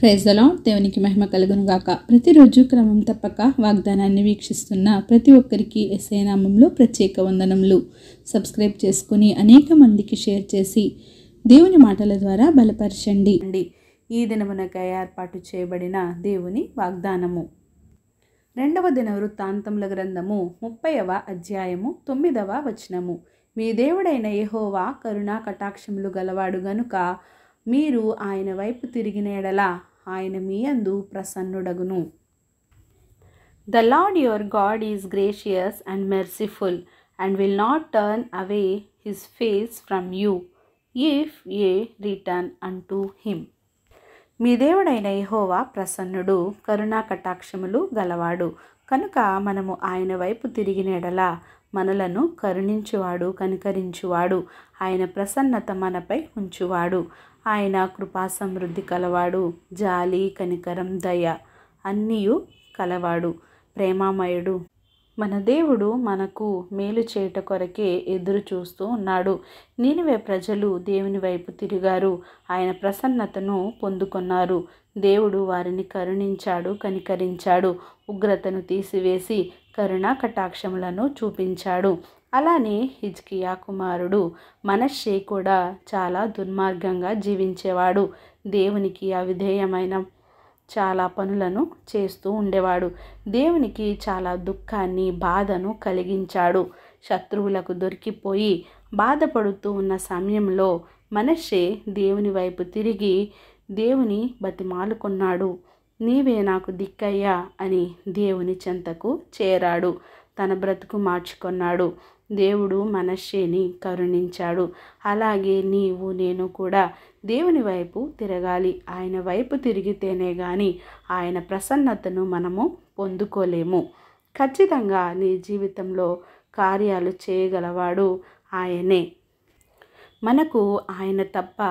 Praise the lord. దేవునికి మహిమ కలుగును గాక. ప్రతిరోజు క్రమం తప్పక వాగ్దానాన్ని వీక్షిస్తున్న ప్రతి ఒక్కరికి యేసయ్య నామములో ప్రత్యేక వందనములు. సబ్స్క్రైబ్ చేసుకుని అనేక మందికి షేర్ చేసి దేవుని మాటల ద్వారా బలపరచండి. ఈ దినమునకై ఏర్పాటు చేయబడిన దేవుని వాగ్దానము 2వ దినవృత్తాంతముల గ్రంథము 30వ అధ్యాయము 9వ వచనము. మీ దేవుడైన యెహోవా కరుణా కటాక్షములు గలవాడు గనుక మీరు ఆయన వైపు తిరిగిన యెడల ఆయన మీ యందు ప్రసన్నుడగును. The Lord your God is gracious and merciful, and will not turn away his face from you, if ye return unto him. మీ దేవుడైన యెహోవా ప్రసన్నుడు, కరుణా కటాక్షములు గలవాడు కనుక మనము ఆయన వైపు తిరిగిన యెడల మనలను కరుణించువాడు, కనికరించువాడు, ఆయన ప్రసన్నత మనపై ఉంచువాడు. ఆయన కృపా సమృద్ధి కలవాడు, జాలి, కనికరం, దయ అన్నీయు కలవాడు, ప్రేమామయుడు. మన దేవుడు మనకు మేలు చేయుట కొరకే ఎదురు చూస్తూ ఉన్నాడు. నీనివే ప్రజలు దేవుని వైపు తిరిగారు, ఆయన ప్రసన్నతను పొందుకున్నారు. దేవుడు వారిని కరుణించాడు, కనికరించాడు, ఉగ్రతను తీసివేసి కరుణా కటాక్షములను చూపించాడు. అలానే హిజ్కియా కుమారుడు మనష్షే కూడా చాలా దుర్మార్గంగా జీవించేవాడు. దేవునికి అవిధేయమైన చాలా పనులను చేస్తూ ఉండేవాడు. దేవునికి చాలా దుఃఖాన్ని, బాధను కలిగించాడు. శత్రువులకు దొరికిపోయి బాధపడుతూ ఉన్న సమయంలో మనష్షే దేవుని వైపు తిరిగి దేవుని బతిమాలుకున్నాడు. నీవే నాకు దిక్కయ్యా అని దేవుని చెంతకు చేరాడు. తన బ్రతుకు మార్చుకున్నాడు. దేవుడు మనష్షేని కరుణించాడు. అలాగే నీవు నేను కూడా దేవుని వైపు తిరగాలి. ఆయన వైపు తిరిగితేనే కానీ ఆయన ప్రసన్నతను మనము పొందుకోలేము. ఖచ్చితంగా నీ జీవితంలో కార్యాలు చేయగలవాడు ఆయనే. మనకు ఆయన తప్ప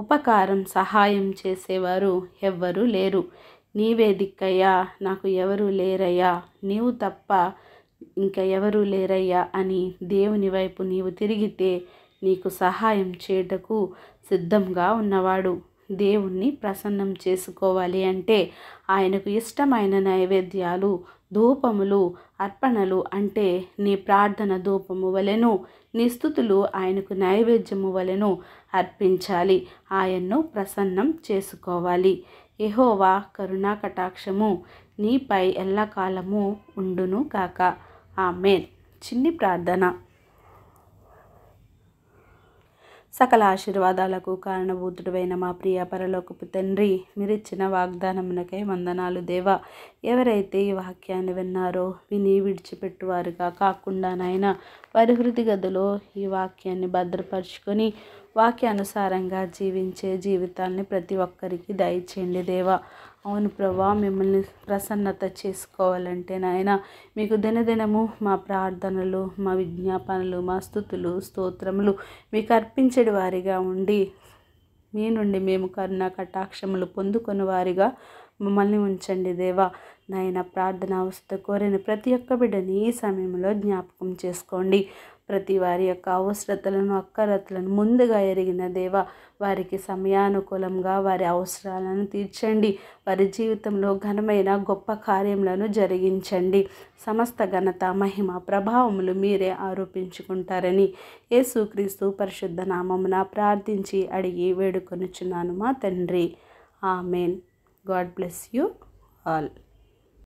ఉపకారం, సహాయం చేసేవారు ఎవ్వరూ లేరు. నీవే దిక్కయ్యా, నాకు ఎవరు లేరయ్యా, నీవు తప్ప ఇంకా ఎవరూ లేరయ్యా అని దేవుని వైపు నీవు తిరిగితే నీకు సహాయం చేయుటకు సిద్ధంగా ఉన్నవాడు. దేవుణ్ణి ప్రసన్నం చేసుకోవాలి అంటే ఆయనకు ఇష్టమైన నైవేద్యాలు, ధూపములు, అర్పణలు అంటే నీ ప్రార్థన ధూపము వలెను, నీ స్తుతులు ఆయనకు నైవేద్యము వలెను అర్పించాలి. ఆయన్ను ప్రసన్నం చేసుకోవాలి. యెహోవా కరుణా కటాక్షము నీపై ఎల్లకాలము ఉండును కాక. ఆమేన్. చిన్ని ప్రార్థన. సకల ఆశీర్వాదాలకు కారణభూతుడైన మా ప్రియ పరలోకపు తండ్రి, మీరిచ్చిన వాగ్దానమునకై వందనాలు దేవా. ఎవరైతే ఈ వాక్యాన్ని విన్నారో విని విడిచిపెట్టువారుగా కాకుండా నాయన వారి హృది గదిలో ఈ వాక్యాన్ని భద్రపరుచుకొని వాక్యానుసారంగా జీవించే జీవితాన్ని ప్రతి ఒక్కరికి దయచేయండి దేవా. అవును ప్రభా, మిమ్మల్ని ప్రసన్నత చేసుకోవాలంటే నాయన మీకు దినదినము మా ప్రార్థనలు, మా విజ్ఞాపనలు, మా స్తుతులు, స్తోత్రములు మీకు అర్పించడి వారిగా ఉండి మీ నుండి మేము కరుణా కటాక్షములు పొందుకుని వారిగా మమ్మల్ని ఉంచండి దేవా. నాయన ప్రార్థన అవసరం కోరిన ప్రతి ఒక్క బిడ్డని ఈ సమయంలో జ్ఞాపకం చేసుకోండి. ప్రతి వారి యొక్క అవసరతలను, అక్కరతలను ముందుగా ఎరిగిన దేవా, వారికి సమయానుకూలంగా వారి అవసరాలను తీర్చండి. వారి జీవితంలో ఘనమైన గొప్ప కార్యములను జరిగించండి. సమస్త ఘనత, మహిమ, ప్రభావములు మీరే ఆరోపించుకుంటారని యేసుక్రీస్తు పరిశుద్ధ నామమున ప్రార్థించి అడిగి వేడుకొనుచున్నాను మా తండ్రి. Amen. God bless you all.